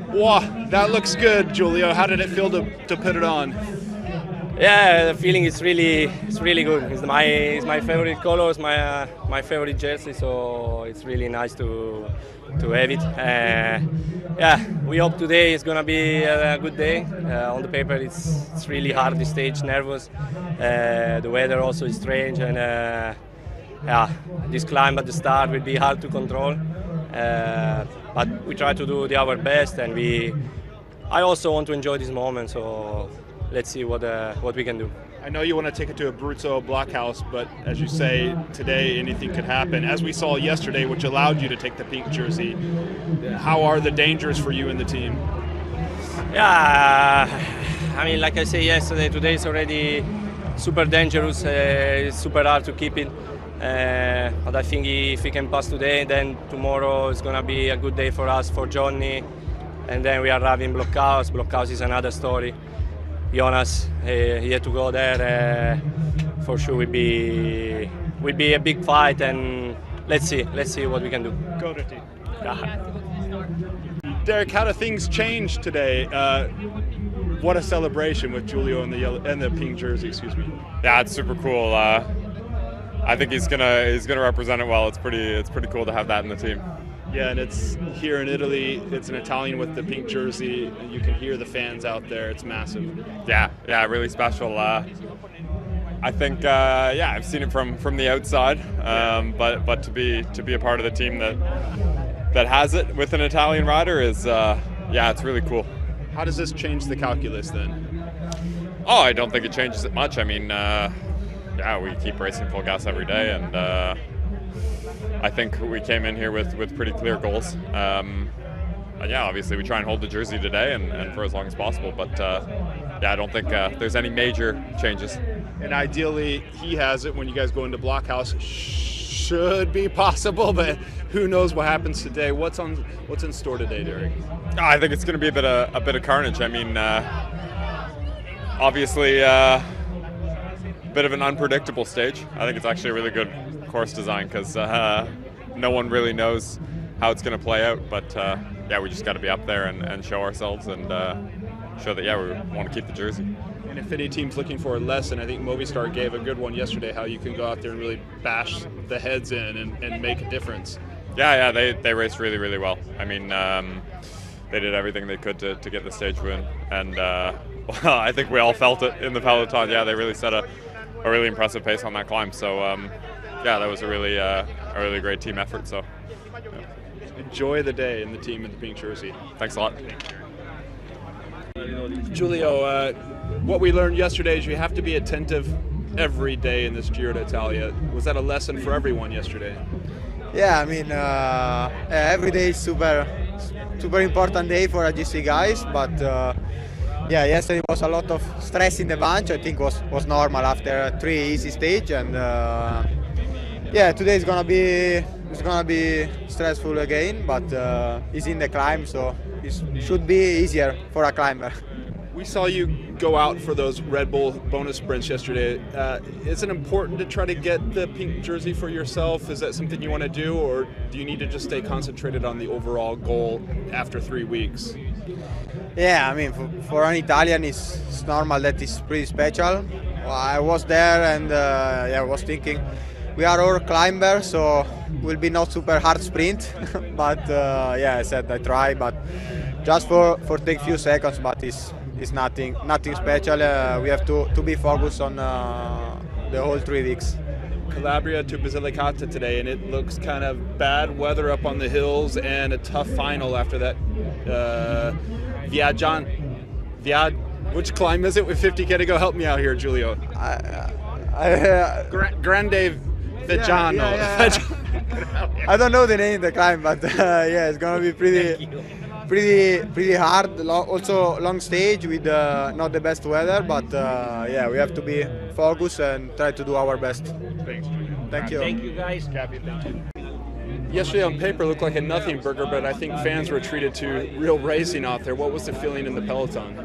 Wow, that looks good, Julio. How did it feel to put it on? Yeah, the feeling is really good. It's my favorite colors, my favorite jersey, so it's really nice to have it. Yeah, we hope today is gonna be a good day. On the paper, it's really hard this stage, nervous. The weather also is strange, and yeah, this climb at the start will be hard to control. But we try to do our best, and I also want to enjoy this moment. So let's see what we can do. I know you want to take it to a Abruzzo blockhouse, but as you say, today anything could happen. As we saw yesterday, which allowed you to take the pink jersey, how are the dangers for you and the team? Yeah, I mean, like I said yesterday, today is already super dangerous. It's super hard to keep it. But I think if we can pass today, then tomorrow is going to be a good day for us, for Johnny. And then we are having blockhouse. Blockhouse is another story. Jonas, he had to go there. For sure, will be a big fight, and let's see what we can do. Go to team. Derek, how do things change today? What a celebration with Julio and the pink jersey. Excuse me. Yeah, it's super cool. I think he's gonna represent it well. It's pretty cool to have that in the team. Yeah, and it's here in Italy. It's an Italian with the pink jersey, and you can hear the fans out there. It's massive. Yeah, really special. I think I've seen it from the outside, but to be a part of the team that has it with an Italian rider is it's really cool. How does this change the calculus then? Oh, I don't think it changes it much. I mean, we keep racing full gas every day, and I think we came in here with pretty clear goals. Obviously we try and hold the jersey today and for as long as possible, but I don't think there's any major changes. And ideally he has it when you guys go into blockhouse. Should be possible, but who knows what happens today. What's in store today, Derek? I think it's going to be a bit of carnage. I mean, obviously bit of an unpredictable stage. I think it's actually a really good course design because no one really knows how it's going to play out, but we just got to be up there and show ourselves and show that we want to keep the jersey. And if any team's looking for a lesson, I think Movistar gave a good one yesterday, how you can go out there and really bash the heads in and make a difference. Yeah, they raced really well. I mean, they did everything they could to get the stage win, and I think we all felt it in the Peloton. Yeah, they really set a really impressive pace on that climb. So that was a really great team effort. So enjoy the day and the team in the pink jersey. Thanks a lot. Julio, what we learned yesterday is you have to be attentive every day in this Giro d'Italia. Was that a lesson for everyone yesterday? Yeah, I mean, every day is super important day for GC guys, but yesterday was a lot of stress in the bunch. I think was normal after 3 easy stage, and today is gonna be stressful again, but it's in the climb, so it should be easier for a climber. We saw you go out for those Red Bull bonus sprints yesterday. Is it important to try to get the pink jersey for yourself? Is that something you want to do, or do you need to just stay concentrated on the overall goal after 3 weeks? Yeah, I mean, for an Italian, it's normal that it's pretty special. I was there and I was thinking, we are all climbers, so will be not super hard sprint. But I said I try, but just for take few seconds. But it's nothing special. We have to be focused on the whole 3 weeks. Calabria to Basilicata today, and it looks kind of bad weather up on the hills and a tough final after that. Which climb is it with 50K to go? Help me out here, Julio. Grande Vigiano. Yeah. I don't know the name of the climb, but it's gonna be pretty hard. Also long stage with not the best weather, but we have to be focused and try to do our best. Thanks. Thank you. Thank you, guys. Cappy, thank you. Yesterday on paper looked like a nothing burger, but I think fans were treated to real racing out there. What was the feeling in the Peloton?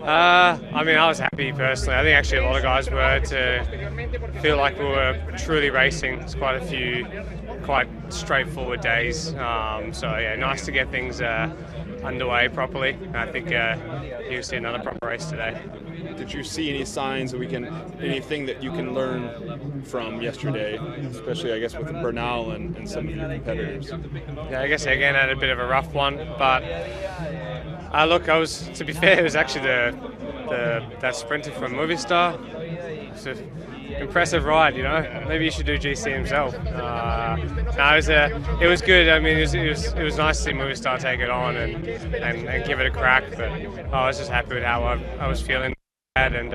I was happy personally. I think actually a lot of guys were, to feel like we were truly racing. There's quite a few quite straightforward days. So yeah, nice to get things underway properly. And I think you'll see another proper race today. Did you see any signs that anything that you can learn from yesterday, especially I guess with Bernal and some of your competitors? Yeah, I guess again had a bit of a rough one, but look, to be fair, it was actually that sprinter from Movistar. It's an impressive ride, you know. Maybe you should do GC himself. It was good. I mean, it was nice to see Movistar take it on and give it a crack. But I was just happy with how I was feeling, and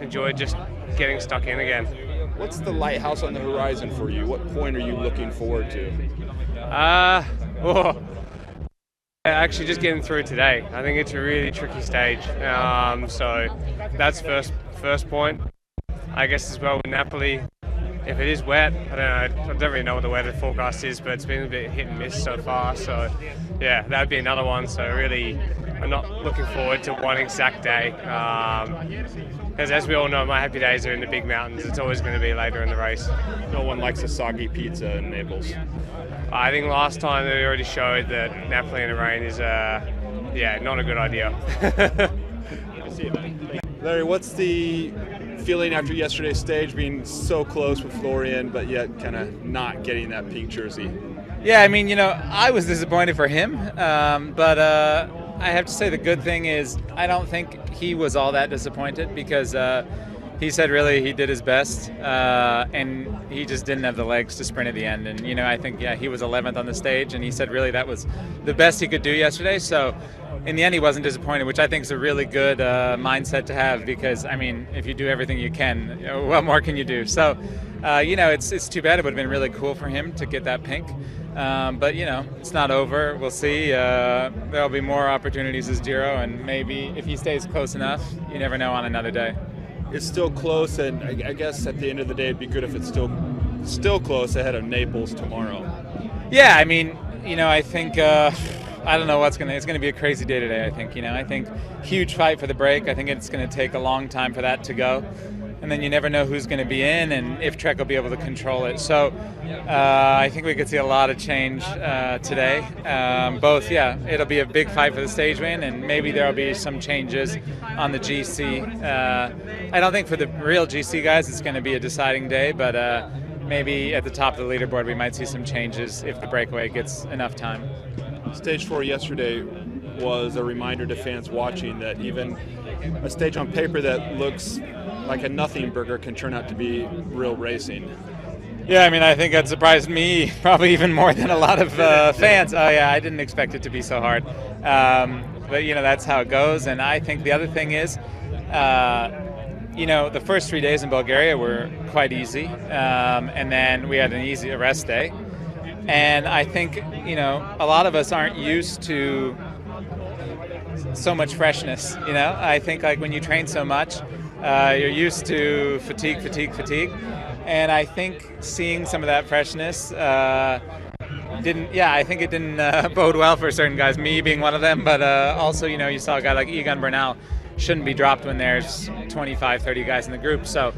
enjoyed just getting stuck in again. What's the lighthouse on the horizon for you? What point are you looking forward to? Actually, just getting through today. I think it's a really tricky stage. So that's first point. I guess as well with Napoli, if it is wet, I don't really know what the weather forecast is, but it's been a bit hit and miss so far. So yeah, that would be another one. So really, I'm not looking forward to one exact day. Because as we all know, my happy days are in the big mountains. It's always going to be later in the race. No one likes a soggy pizza in Naples. I think last time they already showed that Napoli in the rain is, not a good idea. Larry, what's the feeling after yesterday's stage, being so close with Florian, but yet kind of not getting that pink jersey? Yeah, I mean, I was disappointed for him, but I have to say the good thing is I don't think he was all that disappointed because he said really he did his best and he just didn't have the legs to sprint at the end. And, I think, he was 11th on the stage and he said really that was the best he could do yesterday. So in the end, he wasn't disappointed, which I think is a really good mindset to have because, I mean, if you do everything you can, what more can you do? So, it's too bad. It would have been really cool for him to get that pink. But, it's not over. We'll see. There'll be more opportunities this Giro, and maybe if he stays close enough, you never know on another day. It's still close, and I guess at the end of the day, it'd be good if it's still close ahead of Naples tomorrow. Yeah, I mean, I think I don't know it's going to be a crazy day today. I think I think huge fight for the break. I think it's going to take a long time for that to go, and then you never know who's going to be in and if Trek will be able to control it. So I think we could see a lot of change today. It'll be a big fight for the stage win, and maybe there'll be some changes on the GC. I don't think for the real GC guys it's going to be a deciding day, but maybe at the top of the leaderboard we might see some changes if the breakaway gets enough time. Stage 4 yesterday was a reminder to fans watching that even a stage on paper that looks like a nothing burger can turn out to be real racing. Yeah, I mean, I think that surprised me probably even more than a lot of fans. Oh yeah, I didn't expect it to be so hard. But that's how it goes. And I think the other thing is, the first 3 days in Bulgaria were quite easy. And then we had an easy rest day. And I think, a lot of us aren't used to so much freshness, I think like when you train so much, you're used to fatigue. And I think seeing some of that freshness didn't bode well for certain guys, me being one of them. But also, you saw a guy like Egan Bernal shouldn't be dropped when there's 25, 30 guys in the group. So,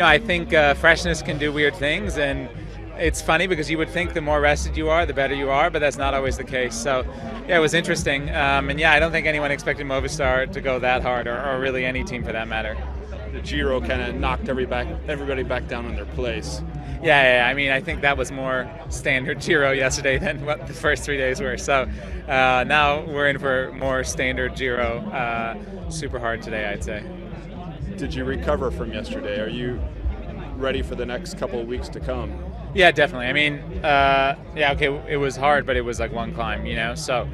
I think freshness can do weird things. And it's funny because you would think the more rested you are, the better you are, but that's not always the case. So, it was interesting. I don't think anyone expected Movistar to go that hard, or really any team for that matter. The Giro kind of knocked everybody back down on their place. Yeah. I mean, I think that was more standard Giro yesterday than what the first 3 days were. So now we're in for more standard Giro. Super hard today, I'd say. Did you recover from yesterday? Are you ready for the next couple of weeks to come? Yeah, definitely. I mean, it was hard, but it was like one climb, so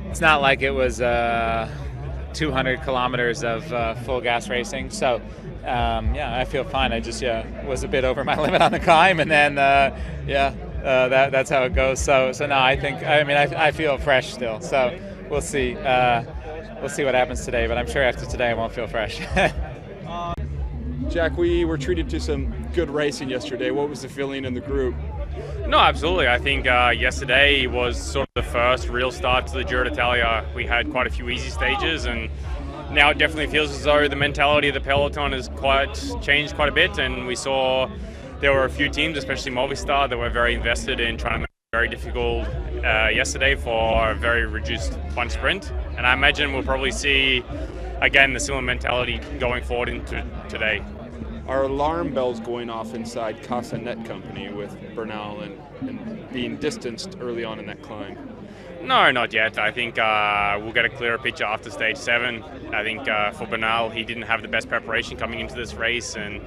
it's not like it was 200 kilometers of full gas racing. So, I feel fine. I just, was a bit over my limit on the climb, and then, that's how it goes. So no, I feel fresh still. So we'll see. We'll see what happens today, but I'm sure after today I won't feel fresh. Jack, we were treated to some good racing yesterday. What was the feeling in the group? No, absolutely. I think yesterday was sort of the first real start to the Giro d'Italia. We had quite a few easy stages, and now it definitely feels as though the mentality of the Peloton has changed quite a bit, and we saw there were a few teams, especially Movistar, that were very invested in trying to make it very difficult yesterday for a very reduced one sprint. And I imagine we'll probably see, again, the similar mentality going forward into today. Are alarm bells going off inside Casa Net Company with Bernal and being distanced early on in that climb? No, not yet. I think we'll get a clearer picture after stage 7. I think for Bernal, he didn't have the best preparation coming into this race, and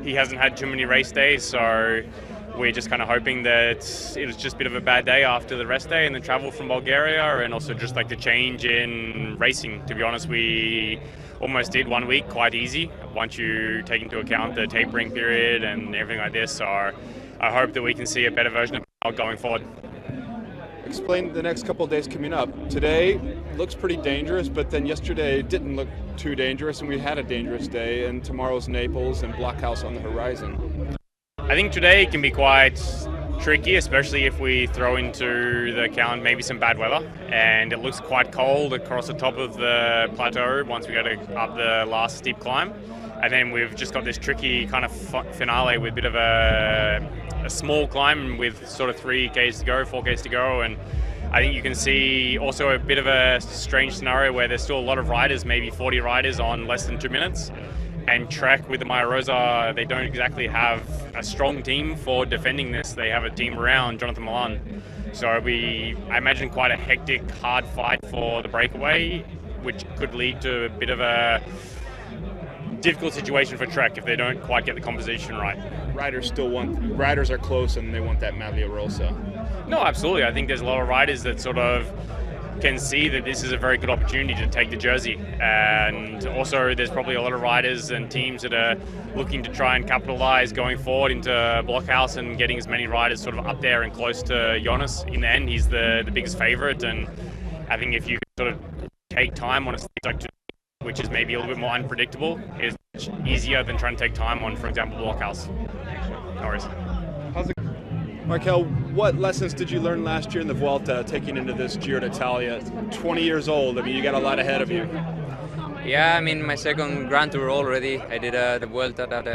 he hasn't had too many race days, so we're just kind of hoping that it was just a bit of a bad day after the rest day and the travel from Bulgaria, and also just like the change in racing. To be honest, we almost did 1 week quite easy once you take into account the tapering period and everything like this, so I hope that we can see a better version of Bernal going forward. Explain the next couple of days coming up. Today looks pretty dangerous, but then yesterday didn't look too dangerous, and we had a dangerous day, and tomorrow's Naples and Blockhouse on the horizon. I think today can be quite tricky, especially if we throw into the account maybe some bad weather, and it looks quite cold across the top of the plateau once we go up the last steep climb. And then we've just got this tricky kind of finale with a bit of a small climb with sort of 3Ks to go, 4Ks to go, and I think you can see also a bit of a strange scenario where there's still a lot of riders, maybe 40 riders on less than 2 minutes. And Trek with the Maya Rosa, they don't exactly have a strong team for defending this. They have a team around Jonathan Milan. So I imagine quite a hectic, hard fight for the breakaway, which could lead to a bit of a difficult situation for Trek if they don't quite get the composition right. Riders are close and they want that Maglia Rosa. No, absolutely. I think there's a lot of riders that sort of can see that this is a very good opportunity to take the jersey, and also there's probably a lot of riders and teams that are looking to try and capitalize going forward into Blockhouse and getting as many riders sort of up there and close to Jonas. In the end, he's the biggest favorite, and I think if you sort of take time on a stage like today, which is maybe a little bit more unpredictable, is much easier than trying to take time on, for example, Blockhouse. No worries. Markel, what lessons did you learn last year in the Vuelta, taking into this Giro d'Italia? 20 years old, I mean, you got a lot ahead of you. Yeah, I mean, my second Grand Tour already. I did the Vuelta that,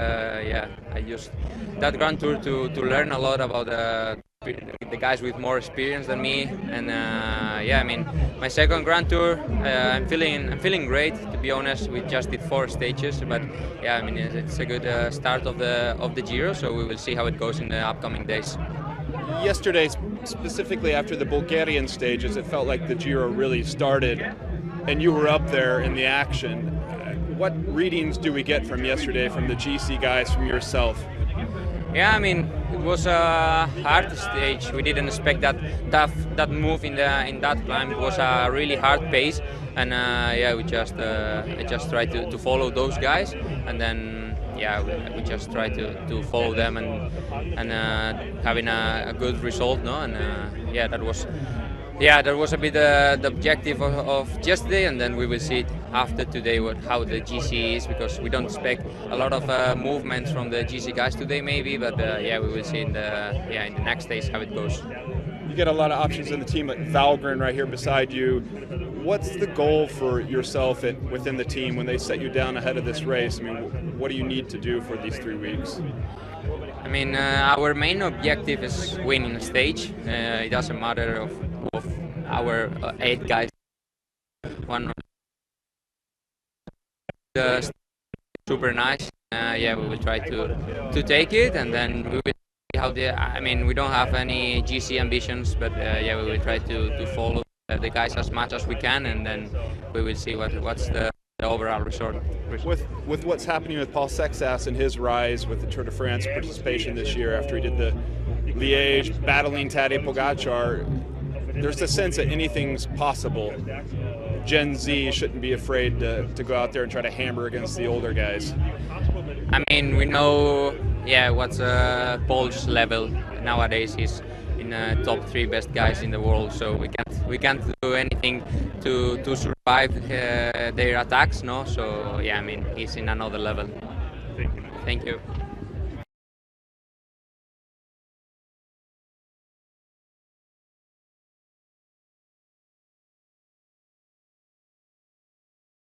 I used that Grand Tour to learn a lot about the guys with more experience than me. And I mean, my second Grand Tour, I'm feeling great, to be honest. We just did 4 stages, but yeah, I mean, it's a good start of the Giro, so we will see how it goes in the upcoming days. Yesterday, specifically after the Bulgarian stages, it felt like the Giro really started, and you were up there in the action. What readings do we get from yesterday from the GC guys, from yourself? Yeah, I mean, it was a hard stage. We didn't expect that move in that climb. It was a really hard pace, and we just I just tried to follow those guys, and then we just tried to follow them and having a good result, no? And that was a bit the objective of yesterday, and then we will see after today how the GC is, because we don't expect a lot of movements from the GC guys today, maybe, but we will see in the next days how it goes. You get a lot of options in the team, like Valgren right here beside you. What's the goal for yourself within the team when they set you down ahead of this race? I mean, what do you need to do for these 3 weeks? I mean, our main objective is winning a stage. It doesn't matter of our 8 guys. One super nice. We will try to take it, and then we will see how we don't have any GC ambitions, but we will try to follow the guys as much as we can, and then we will see what's the overall result. With what's happening with Paul Sexas and his rise with the Tour de France participation this year after he did the Liège, battling Tadej Pogacar, there's a sense that anything's possible. Gen Z shouldn't be afraid to go out there and try to hammer against the older guys. I mean, we know what's Paul's level nowadays. He's in the top 3 best guys in the world, so we can't do anything to survive their attacks, no? So I mean, he's in another level. Thank you. Thank you.